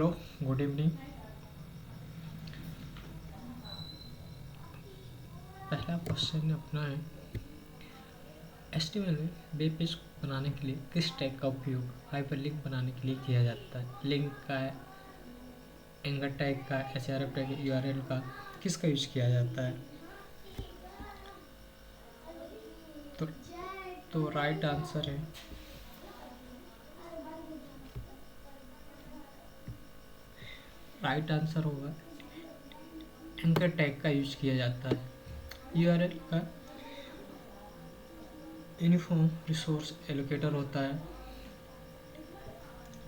Hello, good evening. पहला question अपना है, एचटीएमएल में वेब पेज बनाने के लिए किस टैग का उपयोग हाइपरलिंक बनाने के लिए किया जाता है? लिंक का, एंकर टैग का, एचआरएफ टैग, यूआरएल का, किसका यूज किया जाता है? तो राइट आंसर है होगा एंकर टैग का यूज किया जाता है। यूआरएल का यूनिफॉर्म रिसोर्स एलोकेटर होता है।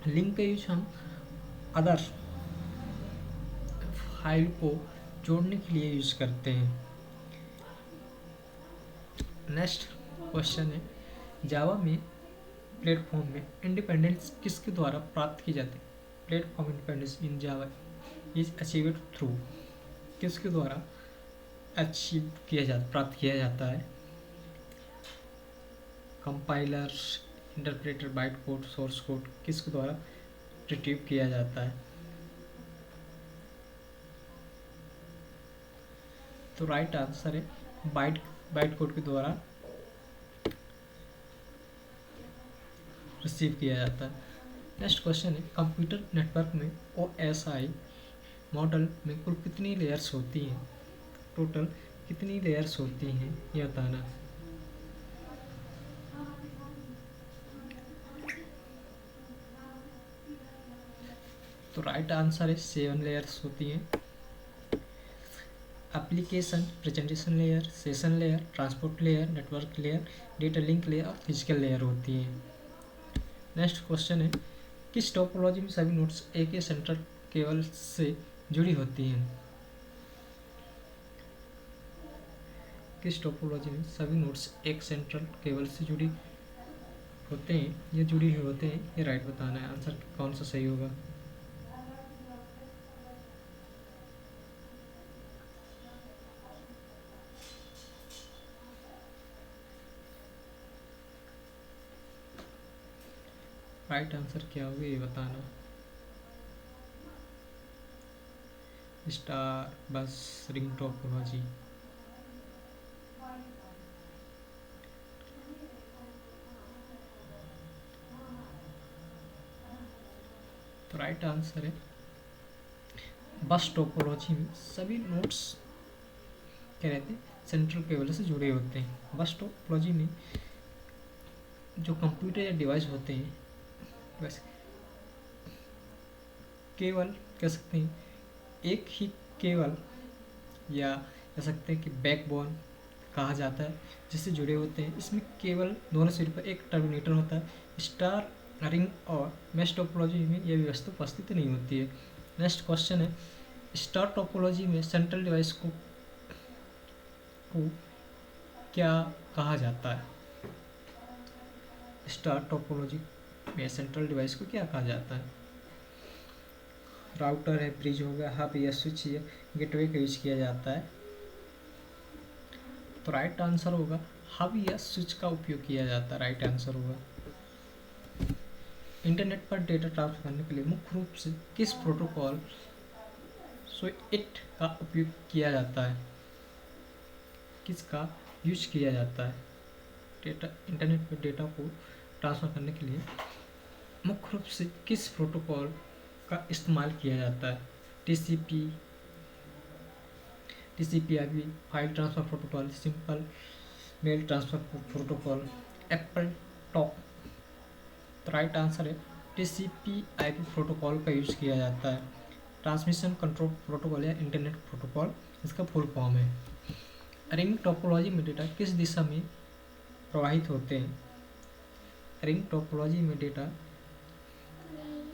लिंक का यूज हम अदर फाइल को जोड़ने के लिए यूज करते हैं। नेक्स्ट क्वेश्चन है, जावा में प्लेटफॉर्म में इंडिपेंडेंस किसके द्वारा प्राप्त की जाती है? Platform independence in Java is achieved through, किसके द्वारा प्राप्त किया जाता है? Compiler, interpreter, byte code, source code, किसके द्वारा रिट्रीव किया जाता है? तो राइट आंसर है बाइट कोड के द्वारा रिसीव किया जाता है। नेक्स्ट क्वेश्चन है, कंप्यूटर नेटवर्क में OSI मॉडल में कुल कितनी लेयर्स होती हैं? टोटल कितनी लेयर्स होती हैं ये बताना। तो राइट आंसर है 7 लेयर्स होती हैं। Application presentation layer, session layer, transport layer, network layer, data link layer और फिजिकल लेयर होती हैं। नेक्स्ट क्वेश्चन है, किस टोपोलॉजी में सभी नोड्स एक ही सेंट्रल केबल से जुड़ी होती हैं? किस टोपोलॉजी में सभी नोड्स एक सेंट्रल केबल से जुड़ी होते हैं या जुड़ी हुए होते हैं? ये राइट बताना है, आंसर कौन सा सही होगा। राइट आंसर क्या होगा ये बताना। स्टार बस रिंग टोपोलॉजी। तो राइट आंसर है बस टोपोलॉजी में सभी नोड्स क्या रहते हैं? सेंट्रल केबल से जुड़े होते हैं। बस टोपोलॉजी में जो कंप्यूटर या डिवाइस होते हैं वैसे केवल कह सकते हैं एक ही केवल या कह सकते हैं कि बैकबोन कहा जाता है जिससे जुड़े होते हैं। इसमें केवल दोनों सिर पर एक टर्मिनेटर होता है। स्टार, रिंग और मैश टोपोलॉजी में यह व्यवस्था उपस्थित नहीं होती है। नेक्स्ट क्वेश्चन है, स्टार टोपोलॉजी में सेंट्रल डिवाइस को क्या कहा जाता है? स्टार टोपोलॉजी में सेंट्रल डिवाइस को क्या कहा जाता है? राउटर है, ब्रिज हो गया, हब या स्विच या गेटवे का यूज किया जाता है। तो राइट आंसर होगा हब या स्विच का उपयोग किया जाता है। राइट आंसर होगा। इंटरनेट पर डेटा ट्रांसफर करने के लिए मुख्य रूप से किस प्रोटोकॉल SOIT का उपयोग किया जाता है? किसका यूज किया जाता है? डेटा इंटरनेट पर डेटा को ट्रांसफर करने के लिए मुख्य रूप से किस प्रोटोकॉल का इस्तेमाल किया जाता है? TCP/IP, file transfer protocol, simple mail transfer protocol, Apple talk. तो राइट आंसर है TCP/IP प्रोटोकॉल का यूज किया जाता है। ट्रांसमिशन कंट्रोल प्रोटोकॉल या इंटरनेट प्रोटोकॉल इसका फुल फॉर्म है। रिंग टोपोलॉजी में डेटा किस दिशा में प्रवाहित होते हैं? रिंग टोपोलॉजी में डेटा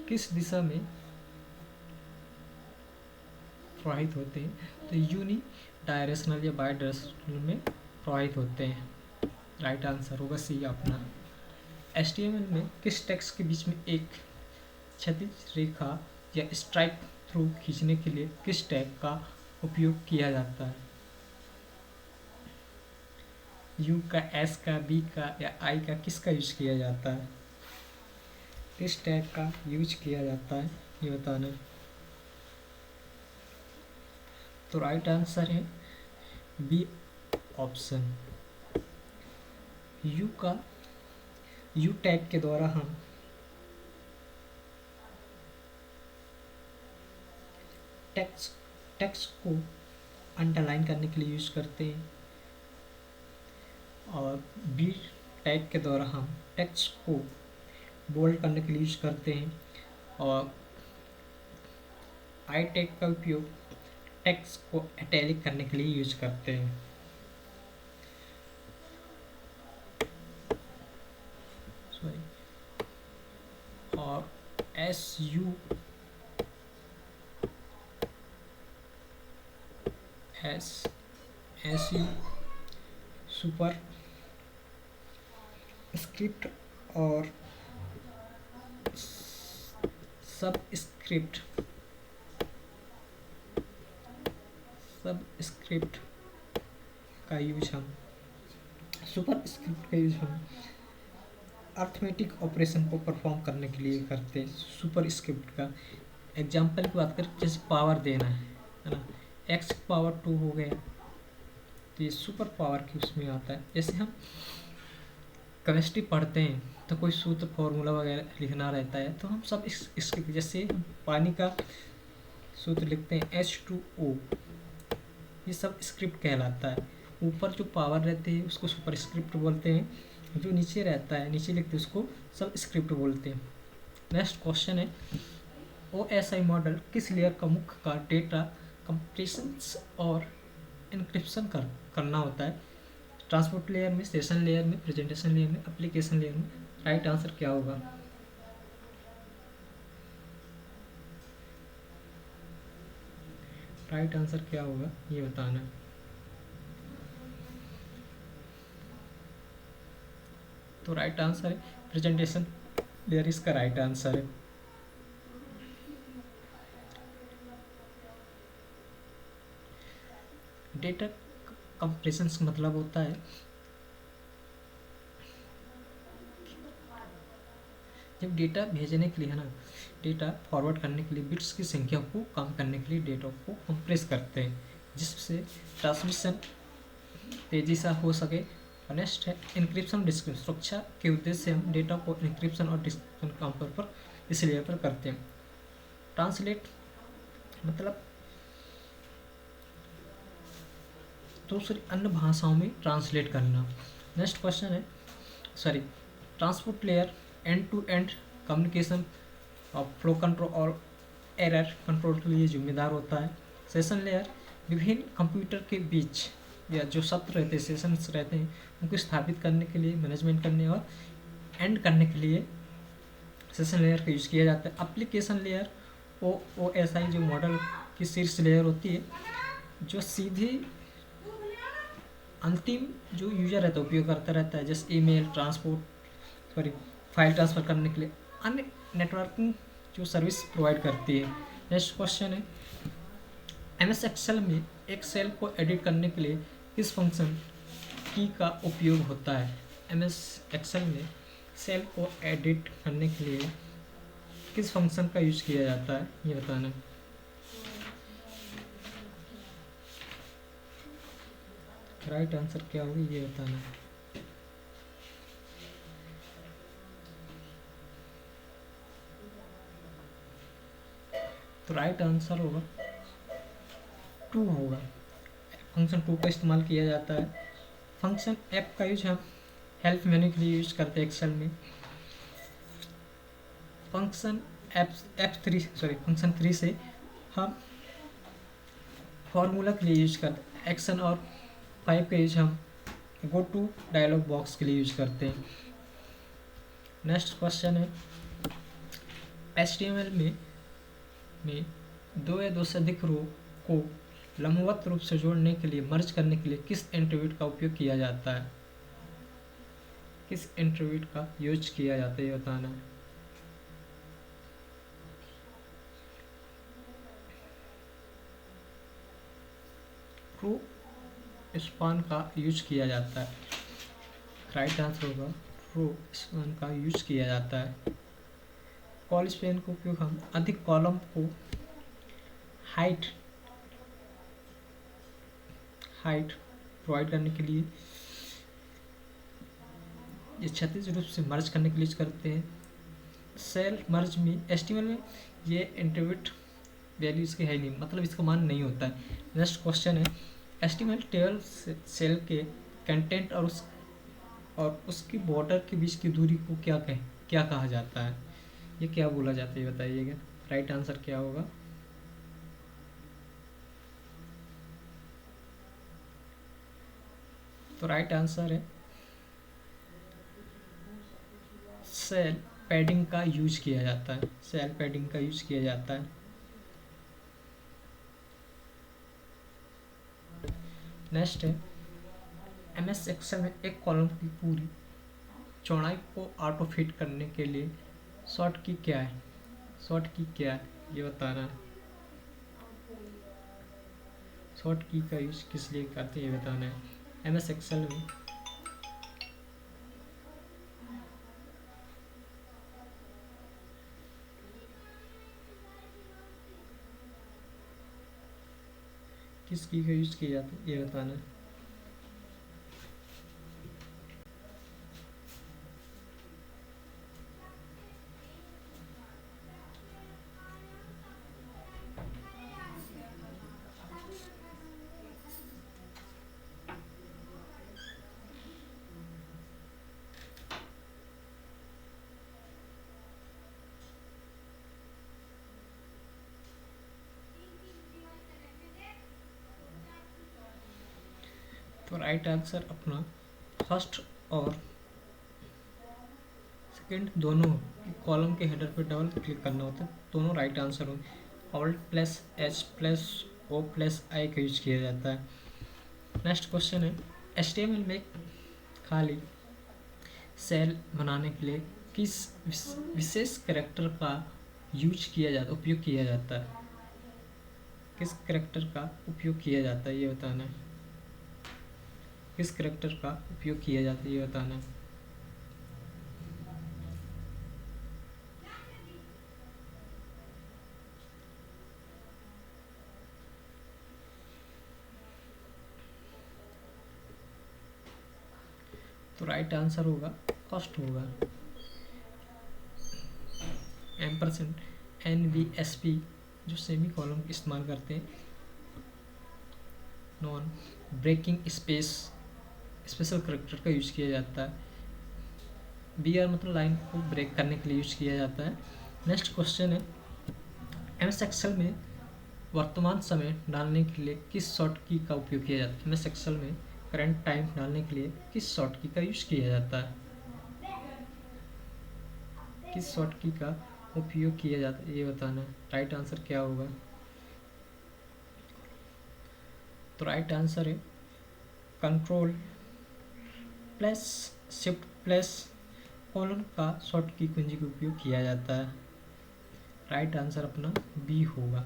किस दिशा में प्रवाहित होते हैं? तो यूनि डायरेक्शनल या बाई डायरेक्शनल में प्रवाहित होते हैं। राइट आंसर होगा सी अपना। HTML में किस टेक्स्ट के बीच में एक क्षैतिज रेखा या स्ट्राइक थ्रू खींचने के लिए किस टैग का उपयोग किया जाता है? U का, S का, B का या I का, किसका यूज किया जाता है? किस टैग का यूज किया जाता है ये बताना। तो राइट आंसर है बी ऑप्शन। यू टैग के द्वारा हम टेक्स्ट टेक्स्ट को अंडरलाइन करने के लिए यूज करते हैं, और बी टैग के द्वारा हम टेक्स्ट को बोल्ड करने के लिए यूज करते हैं, और आई टैग का उपयोग टेक्स्ट को इटैलिक करने के लिए यूज करते हैं। सॉरी, और एस यू सुपर स्क्रिप्ट और सब स्क्रिप्ट का यूज हम सुपर स्क्रिप्ट का यूज हम अर्थमेटिक ऑपरेशन को परफॉर्म करने के लिए करते हैं। सुपर स्क्रिप्ट का एग्जांपल की बात करें, जैसे पावर देना है ना, x पावर 2 हो गया, तो ये सुपर पावर की उसमें आता है। जैसे हम केमिस्ट्री पढ़ते हैं तो कोई सूत्र फॉर्मूला वगैरह लिखना रहता है, तो हम सब इसके जैसे हम पानी का सूत्र लिखते हैं H2O, ये सब स्क्रिप्ट कहलाता है। ऊपर जो पावर रहती है उसको सुपर स्क्रिप्ट बोलते हैं, जो नीचे रहता है नीचे लिखते हैं उसको सब स्क्रिप्ट बोलते हैं। नेक्स्ट क्वेश्चन है, OSI मॉडल किस लेयर का मुख्य कार्य डेटा कंप्रेशन और इंक्रिप्शन करना होता है? ट्रांसपोर्ट लेयर में, सेशन लेयर में, प्रेजेंटेशन लेयर में, एप्लीकेशन लेयर में। राइट आंसर क्या होगा? राइट आंसर क्या होगा ये बताना है। तो राइट आंसर है प्रेजेंटेशन लेयर, इसका राइट आंसर है। डेटा कंप्रेशन का मतलब होता है जब डेटा भेजने के लिए है ना, डेटा फॉरवर्ड करने के लिए बिट्स की संख्या को कम करने के लिए डेटा को कंप्रेस करते हैं, जिससे ट्रांसमिशन तेजी से हो सके। और नेक्स्ट है इंक्रिप्शन डिस्क्रिप्शन, सुरक्षा के उद्देश्य से हम डेटा को इंक्रिप्शन और डिस्क्रिप्शन का आमतौर पर इस लेयर पर करते हैं। ट्रांसलेट मतलब दूसरी अन्य भाषाओं में ट्रांसलेट करना। नेक्स्ट क्वेश्चन है, sorry, transport layer end to end communication और फ्लो कंट्रोल और एरर कंट्रोल के लिए जिम्मेदार होता है। सेशन लेयर विभिन्न कंप्यूटर के बीच या जो सत्र रहते हैं, सेशंस रहते हैं, उनको स्थापित करने के लिए, मैनेजमेंट करने और एंड करने के लिए सेशन लेयर का यूज़ किया जाता है। एप्लीकेशन लेयर OSI जो मॉडल की शीर्ष लेयर होती है, जो सीधी अंतिम जो यूजर रहता है, उपयोग करता रहता है, जैसे ईमेल फाइल ट्रांसफ़र करने के लिए अन्य नेटवर्किंग जो सर्विस प्रोवाइड करती है। नेक्स्ट क्वेश्चन है, MS एक्सेल में एक सेल को एडिट करने के लिए किस फंक्शन की का उपयोग होता है? MS एक्सेल में सेल को एडिट करने के लिए किस फंक्शन का यूज किया जाता है ये बताना। राइट आंसर क्या होगी ये बताना। तो राइट आंसर होगा 2 होगा। फंक्शन 2 का इस्तेमाल किया जाता है। फंक्शन ऐप का यूज हम हेल्प मेन्यू के लिए यूज करते हैं एक्सेल में। फंक्शन फंक्शन 3 से हम फॉर्मूला के लिए यूज करते हैं। एक्शन और 5 का यूज हम गो टू डायलॉग बॉक्स के लिए यूज करते हैं। नेक्स्ट क्वेश्चन है, HTML में 2 या 2 से अधिक रो को लंबवत रूप से जोड़ने के लिए, मर्ज करने के लिए किस एट्रिब्यूट का उपयोग किया जाता है? किस एट्रिब्यूट का यूज किया जाता है ये बताना है। रो स्पान का यूज किया जाता है। राइट आंसर होगा रो स्पान का यूज किया जाता है। कॉल स्पैन का उपयोग हम अधिक कॉलम को हाइड हाइट प्रोवाइड करने के लिए, ये क्षैतिज रूप से मर्ज करने के लिए यूज करते हैं। सेल मर्ज में एचटीएमएल में ये इंटरविट वैल्यू इसकी है नहीं, मतलब इसका मान नहीं होता है। नेक्स्ट क्वेश्चन है एचटीएमएल टेबल सेल के कंटेंट और उसकी बॉर्डर के बीच की दूरी को क्या कहा जाता है, ये क्या बोला जाता है बताइएगा। राइट आंसर क्या होगा। तो राइट आंसर है सेल पैडिंग का यूज किया जाता है, सेल पैडिंग का यूज किया जाता है। नेक्स्ट है एमएस एक्सेल में एक कॉलम की पूरी चौड़ाई को ऑटो फिट करने के लिए शॉर्ट की क्या है, शॉर्ट की क्या है ये बताना है। शॉर्ट की का यूज किस लिए करते हैं ये बताना है। एमएस एक्सेल में किस की का यूज किया जाता है ये बताना है। तो राइट आंसर अपना फर्स्ट और सेकंड दोनों कॉलम के हेडर पे डबल क्लिक करना होता है, दोनों राइट आंसर होंगे। Alt plus H plus O plus I का यूज किया जाता है। नेक्स्ट क्वेश्चन है एचटीएमएल में खाली सेल बनाने के लिए किस विशेष कैरेक्टर का उपयोग किया जाता है, किस कैरेक्टर का उपयोग किया जाता है ये बताना है। किस कैरेक्टर का उपयोग किया जाता है ये बताना है। तो राइट आंसर होगा फर्स्ट होगा एम्परसेंड NVSP जो सेमी कॉलम इस्तेमाल करते हैं। नॉन ब्रेकिंग स्पेशल कैरेक्टर का यूज किया जाता है। BR मतलब लाइन को ब्रेक करने के लिए यूज किया जाता है। नेक्स्ट क्वेश्चन है एमएस एक्सेल में वर्तमान समय डालने के लिए किस शॉर्ट की का उपयोग किया जाता है। एमएस एक्सेल में करंट टाइम डालने के लिए किस शॉर्ट की का यूज किया जाता है, किस शॉर्ट की का उपयोग किया जाता है ये बताना है। राइट आंसर क्या होगा। तो राइट आंसर है control plus shift plus colon का शॉर्ट की कुंजी का उपयोग किया जाता है। राइट आंसर अपना बी होगा।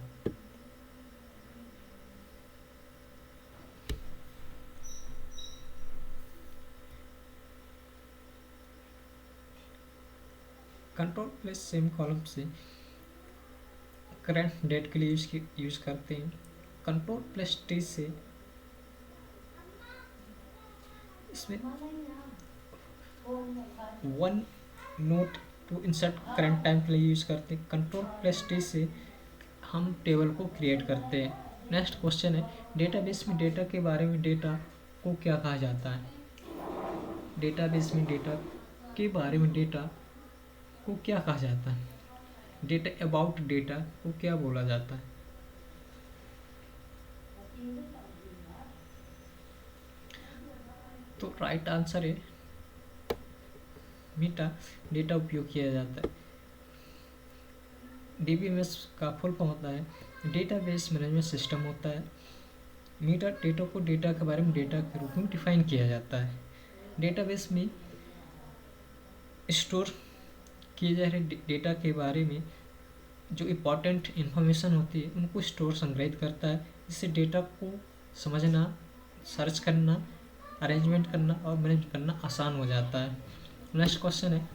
कंट्रोल प्लस सेम कॉलम से करंट डेट के लिए यूज करते हैं। कंट्रोल प्लस टी से इसमें OneNote to insert current time के लिए यूज करते हैं। कंट्रोल प्लस टी से हम टेबल को क्रिएट करते हैं। नेक्स्ट क्वेश्चन है डेटाबेस में डेटा के बारे में डेटा को क्या कहा जाता है। डेटाबेस में डेटा के बारे में डेटा को क्या कहा जाता है। डेटा अबाउट डेटा को क्या बोला जाता है। तो राइट आंसर है मीटा डेटा उपयोग किया जाता है। DBMS का फुल फॉर्म होता है डेटाबेस मैनेजमेंट सिस्टम होता है। मीटा डेटा को डेटा के बारे में डेटा के रूप में डिफाइन किया जाता है। डेटाबेस में स्टोर किए जा रहे डेटा के बारे में जो इम्पोर्टेंट इन्फॉर्मेशन होती है उनको स्टोर संग्रहित करता है, जिससे डेटा को समझना, सर्च करना, अरेंजमेंट करना और मैनेज करना आसान हो जाता है। नेक्स्ट क्वेश्चन है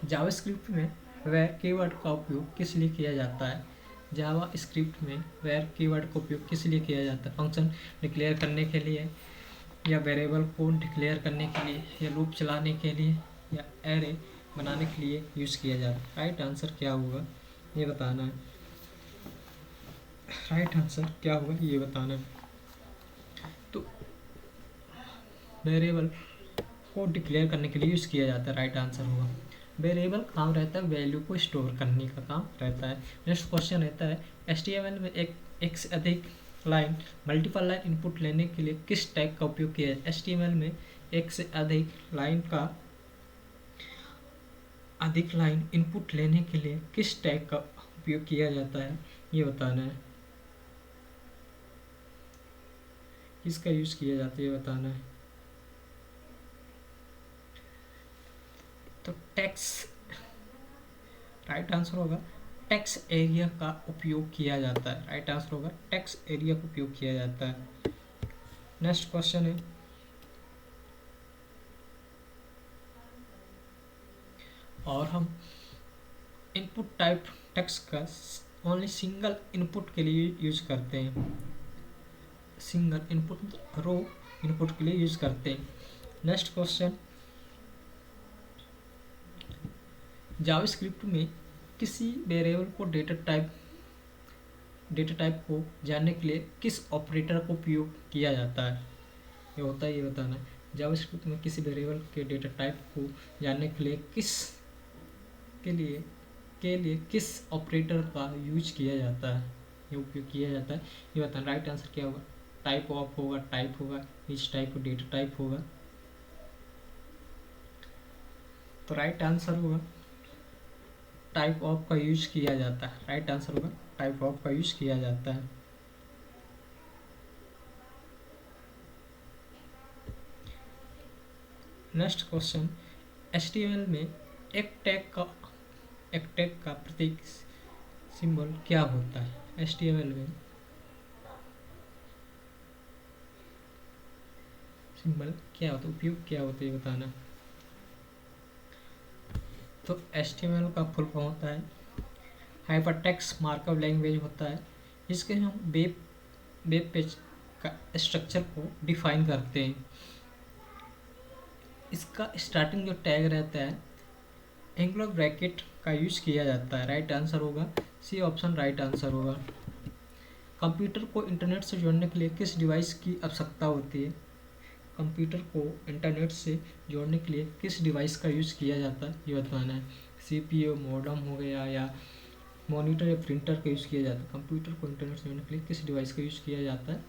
जावास्क्रिप्ट में वह कीवर्ड का उपयोग किस लिए किया जाता है। जावा स्क्रिप्ट में वेर कीवर्ड का उपयोग किस लिए किया जाता है? फंक्शन डिक्लेयर करने के लिए, या वेरिएबल को डिक्लेयर करने के लिए, या लूप चलाने के लिए, या एरे बनाने के लिए यूज़ किया जाता है? राइट आंसर क्या होगा ये बताना है। राइट आंसर क्या होगा ये बताना है। तो वेरिएबल को डिक्लेयर करने के लिए यूज़ किया जाता है, राइट आंसर होगा। वेरिएबल काम रहता है वैल्यू को स्टोर करने का काम रहता है। नेक्स्ट क्वेश्चन रहता है HTML में एक से अधिक लाइन मल्टीपल लाइन इनपुट लेने के लिए किस टैग का उपयोग किया है? HTML में एक से अधिक लाइन इनपुट लेने के लिए किस टैग का उपयोग किया जाता है ये बताना है। किसका यूज़ किया जाता है ये बताना है। तो टेक्स्ट राइट आंसर होगा टेक्स्ट एरिया का उपयोग किया जाता है। राइट आंसर होगा टेक्स्ट एरिया का उपयोग किया जाता है। नेक्स्ट क्वेश्चन है और हम इनपुट टाइप टेक्स्ट का ओनली सिंगल इनपुट के लिए यूज करते हैं, सिंगल इनपुट रो इनपुट के लिए यूज करते हैं। नेक्स्ट क्वेश्चन, जावास्क्रिप्ट में किसी वेरिएबल को डेटा टाइप को जानने के लिए किस ऑपरेटर का उपयोग किया जाता है? ये होता है ये बताना है। जावास्क्रिप्ट में किसी वेरिएबल के डेटा टाइप को जानने के लिए किस ऑपरेटर का यूज किया जाता है, ये उपयोग किया जाता है ये बताना। राइट आंसर क्या होगा? टाइप ऑफ होगा, टाइप होगा, इच टाइप, डेटा टाइप होगा। तो राइट आंसर होगा टाइप ऑफ का यूज किया जाता है। राइट आंसर होगा टाइप ऑफ का यूज किया जाता है। नेक्स्ट क्वेश्चन, HTML में एक टैग का प्रतीक सिंबल क्या होता है? HTML में सिंबल क्या होता है, उपयोग क्या होता है ये बताना। तो HTML का फुल फॉर्म होता है हाइपरटेक्स्ट मार्कअप लैंग्वेज होता है। इसके हम वेब पेज का स्ट्रक्चर को डिफाइन करते हैं। इसका स्टार्टिंग जो टैग रहता है एंगुलर ब्रैकेट का यूज किया जाता है। राइट आंसर होगा सी ऑप्शन, राइट आंसर होगा। कंप्यूटर को इंटरनेट से जोड़ने के लिए किस डिवाइस की आवश्यकता होती है? कंप्यूटर को इंटरनेट से जोड़ने के लिए किस डिवाइस का यूज किया जाता है ये बताना है। CPU, मॉडेम हो गया, या मॉनिटर या प्रिंटर का यूज किया जाता है। कंप्यूटर को इंटरनेट से जोड़ने के लिए किस डिवाइस का यूज किया जाता है?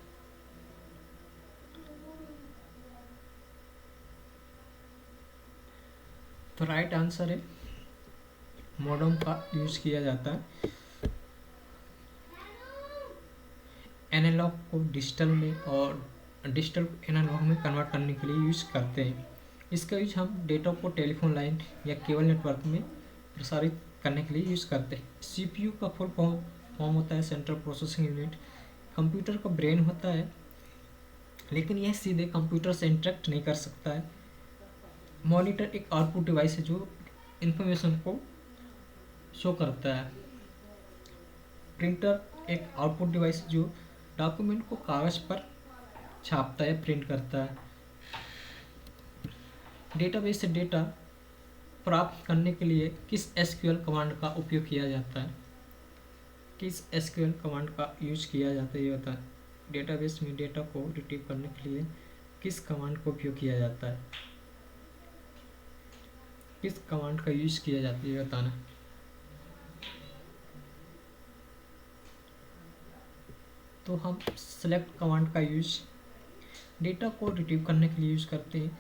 तो राइट आंसर है मॉडेम का यूज किया जाता है। एनालॉग को डिजिटल में और डिजिटल को एनालॉग में कन्वर्ट करने के लिए यूज करते हैं। इसका यूज हम डेटा को टेलीफोन लाइन या केबल नेटवर्क में प्रसारित करने के लिए यूज करते हैं। CPU का फुल फॉर्म होता है सेंट्रल प्रोसेसिंग यूनिट। कंप्यूटर का ब्रेन होता है, लेकिन यह सीधे कंप्यूटर से इंटरेक्ट नहीं कर सकता है। मॉनिटर एक आउटपुट डिवाइस है जो इंफॉर्मेशन को शो करता है। प्रिंटर एक आउटपुट डिवाइस जो डॉक्यूमेंट को कागज पर छापता है, प्रिंट करता है। डेटाबेस से डेटा प्राप्त करने के लिए किस SQL कमांड का उपयोग किया जाता है? किस SQL कमांड का यूज किया जाता है ये बता। डेटाबेस में डेटा को रिट्रीव करने के लिए किस कमांड का उपयोग किया जाता है? किस कमांड का यूज किया जाता है ये बताना। तो हम सेलेक्ट कमांड का यूज डेटा को रिट्रीव करने के लिए यूज करते हैं।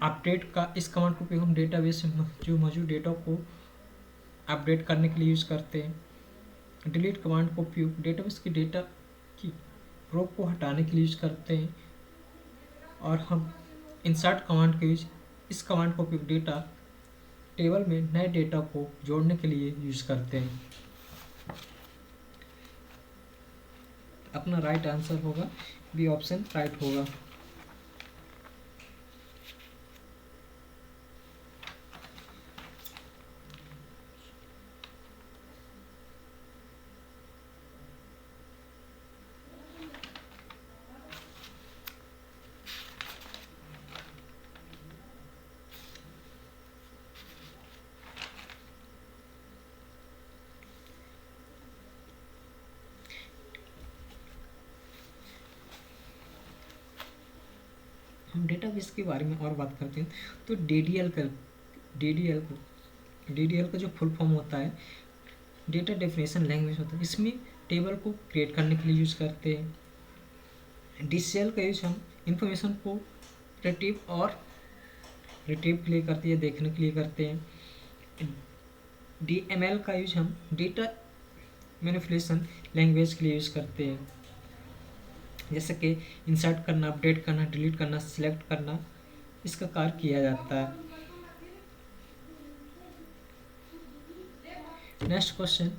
अपडेट का इस कमांड का उपयोग हम डेटाबेस में जो मौजूद डेटा को अपडेट करने के लिए यूज करते हैं। डिलीट कमांड का उपयोग डेटाबेस की डेटा की रो को हटाने के लिए यूज करते हैं। और हम इंसर्ट कमांड का यूज इस कमांड का उपयोग डेटा टेबल में नए डेटा को जोड़ने के लिए यूज करते हैं। अपना राइट आंसर होगा बी ऑप्शन, राइट होगा। हम डेटाबेस के बारे में और बात करते हैं तो डीडीएल का जो फुल फॉर्म होता है डेटा डेफिनेशन लैंग्वेज होता है। इसमें टेबल को क्रिएट करने के लिए यूज़ करते हैं। डीसीएल का यूज हम इंफॉर्मेशन को रिट्रीव के लिए करती है, देखने के लिए करते हैं। डीएमएल का यूज हम डेटा मैनिपुलेशन लैंग्वेज के लिए यूज़ करते हैं, जैसे कि इंसर्ट करना, अपडेट करना, डिलीट करना, सिलेक्ट करना, इसका कार्य किया जाता है। नेक्स्ट क्वेश्चन,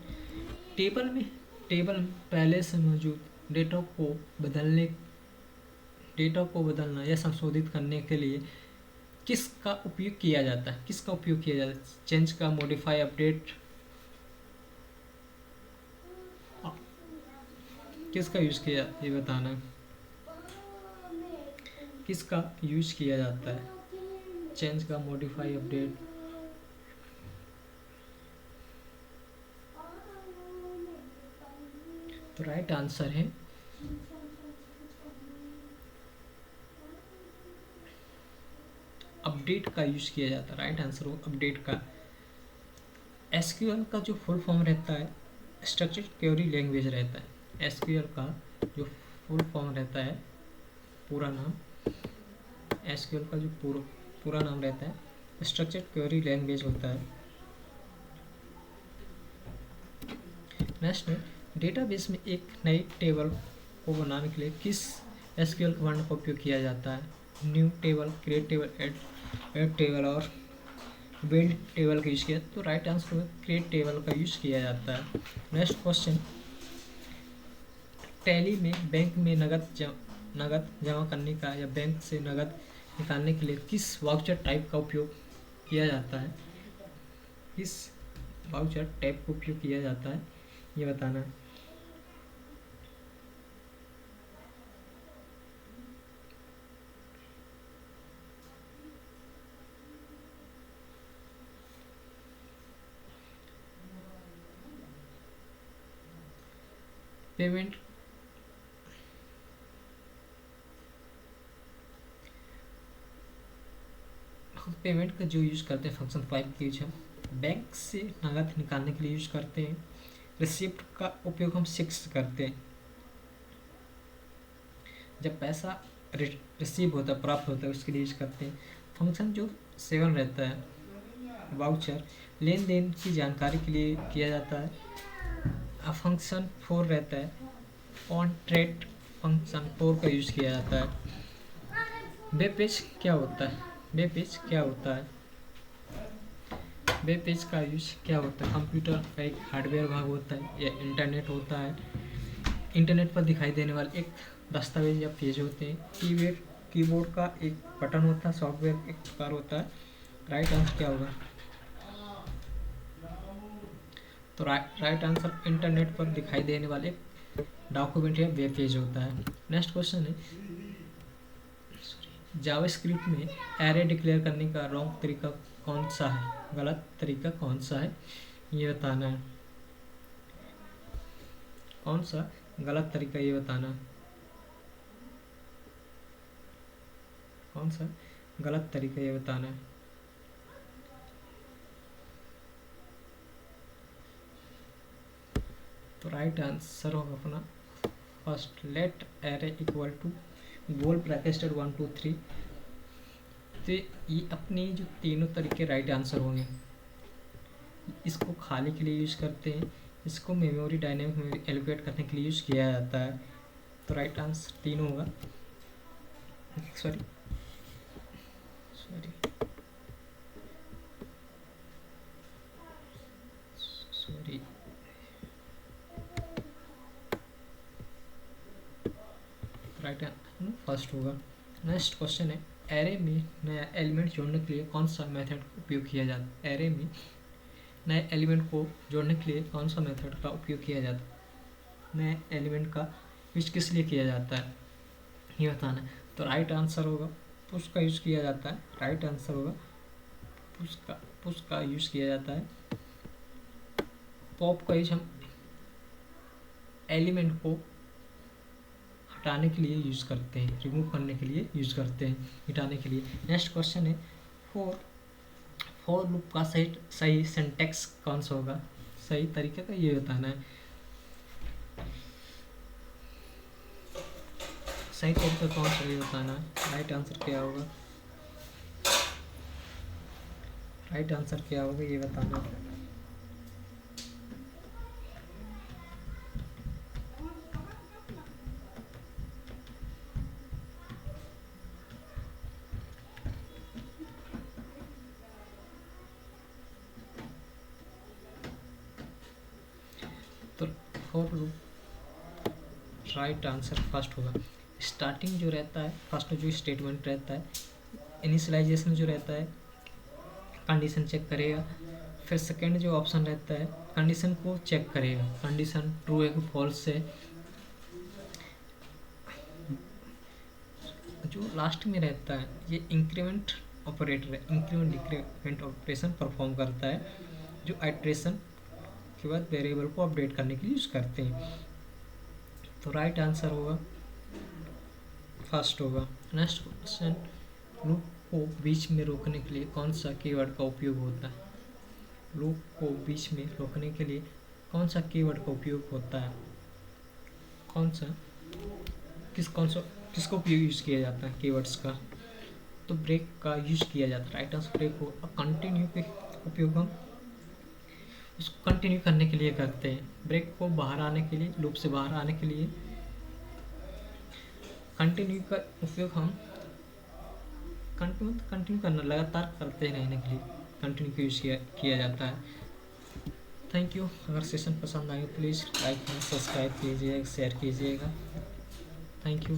टेबल में पहले से मौजूद डेटा को बदलना या संशोधित करने के लिए किसका उपयोग किया जाता है? चेंज का, मॉडिफाई, अपडेट, किसका यूज किया, ये बताना है। किसका यूज किया जाता है? चेंज का, मॉडिफाई, अपडेट। तो राइट आंसर है अपडेट का यूज किया जाता है। राइट आंसर हो अपडेट का। एसक्यूएल का जो फुल फॉर्म रहता है स्ट्रक्चर्ड क्वेरी लैंग्वेज रहता है। एसक्यूएल का जो फुल फॉर्म रहता है, पूरा नाम, एसक्यूएल का जो पूरा नाम रहता है स्ट्रक्चर्ड क्वेरी लैंग्वेज होता है। नेक्स्ट में डेटाबेस में एक नई टेबल को बनाने के लिए किस एसक्यूएल कमांड का उपयोग किया जाता है? New table, create table, add table और बिल्ड टेबल का यूज किया। तो राइट आंसर में क्रिएट टेबल का यूज किया जाता है। नेक्स्ट क्वेश्चन, टैली में बैंक में नगद जमा करने का या बैंक से नगद निकालने के लिए किस वाउचर टाइप का उपयोग किया जाता है? किस वाउचर टाइप का उपयोग किया जाता है, ये बताना है। पेमेंट का जो यूज करते हैं फंक्शन फाइल का यूज हम बैंक से नगद निकालने के लिए यूज करते हैं। रिसिप्ट का उपयोग हम 6 करते हैं जब पैसा रिसीव होता है, प्राप्त होता है, उसके लिए यूज करते हैं। फंक्शन जो 7 रहता है वाउचर, लेन देन की जानकारी के लिए किया जाता है। फंक्शन 4 रहता है ऑन ट्रेड, फंक्शन 4 का यूज किया जाता है। वेब पेज क्या होता है? वेब पेज का यूज क्या होता है? कंप्यूटर का एक हार्डवेयर भाग होता है या इंटरनेट होता है। इंटरनेट पर दिखाई देने वाले एक दस्तावेज या पेज होते हैं। कीबोर्ड का एक बटन होता है, सॉफ्टवेयर एक प्रकार होता है। राइट आंसर क्या होगा? तो राइट आंसर इंटरनेट पर दिखाई देने वाले डॉक्यूमेंट या वेब पेज होता है। नेक्स्ट क्वेश्चन है, जावास्क्रिप्ट में एरे डिक्लेयर करने का रॉन्ग तरीका कौन सा है? गलत तरीका कौन सा है, ये बताना है। कौन सा गलत तरीका, ये बताना है। कौन सा गलत तरीका, ये बताना है। तो राइट आंसर होगा अपना first, let array equal to गोल ब्रैकेटेड 1 2 3। तो ये अपने जो तीनों तरीके राइट आंसर होंगे। इसको खाली के लिए यूज करते हैं, इसको मेमोरी डायनेमिक मेमोरी एलोकेट करने के लिए यूज किया जाता है। तो राइट आंसर तीनों होगा। सॉरी राइट आंसर फर्स्ट होगा। नेक्स्ट क्वेश्चन है, एरे में नया एलिमेंट जोड़ने के लिए कौन सा मेथड उपयोग किया जाता है? एरे में नए एलिमेंट को जोड़ने के लिए कौन सा मेथड का उपयोग किया जाता है? नए एलिमेंट का यूज किस लिए किया जाता है, ये बताना है। तो राइट आंसर होगा पुश का यूज किया जाता है। राइट आंसर होगा पुश का यूज किया जाता है। पॉप का यूज हम एलिमेंट को हटाने के लिए यूज़ करते हैं, रिमूव करने के लिए यूज़ करते हैं, मिटाने के लिए। नेक्स्ट क्वेश्चन है फॉर लूप का सही सिंटैक्स कौन सा होगा, सही तरीके का ये बताना है। सही तरीका कौन सा ये बताना है। राइट आंसर क्या होगा, राइट आंसर क्या होगा ये बताना है। तो for loop right answer first होगा। स्टार्टिंग जो रहता है, फर्स्ट जो स्टेटमेंट रहता है, इनिशियलाइजेशन जो रहता है, कंडीशन चेक करेगा। फिर सेकेंड जो ऑप्शन रहता है, कंडीशन को चेक करेगा, कंडीशन ट्रू है कि फॉल्स है। जो लास्ट में रहता है ये इंक्रीमेंट ऑपरेटर है, इंक्रीमेंट डिक्रीमेंट ऑपरेशन परफॉर्म करता है, जो आइट्रेशन के बाद वेरिएबल को अपडेट करने के लिए यूज़ करते हैं। तो राइट आंसर होगा फर्स्ट होगा। नेक्स्ट क्वेश्चन, लूप को बीच में रोकने के लिए कौन सा कीवर्ड का उपयोग होता है। लूप को बीच में रोकने के लिए कौन सा कीवर्ड का उपयोग होता है, कौन सा किसको उपयोग यूज़ किया जाता है कीवर्ड्स का। तो ब्रेक का यूज़ किया जाता है, राइट आंसर ब्रेक हो। और कंटिन्यू के उपयोग हम उसको कंटिन्यू करने के लिए करते हैं, ब्रेक को बाहर आने के लिए, लूप से बाहर आने के लिए। कंटिन्यू का उपयोग हम कंटिन्यू करना, लगातार करते रहने के लिए कंटिन्यू का यूज़ किया जाता है। Thank you. अगर सेशन पसंद आए प्लीज़ लाइक एंड सब्सक्राइब कीजिएगा, शेयर कीजिएगा। Thank you.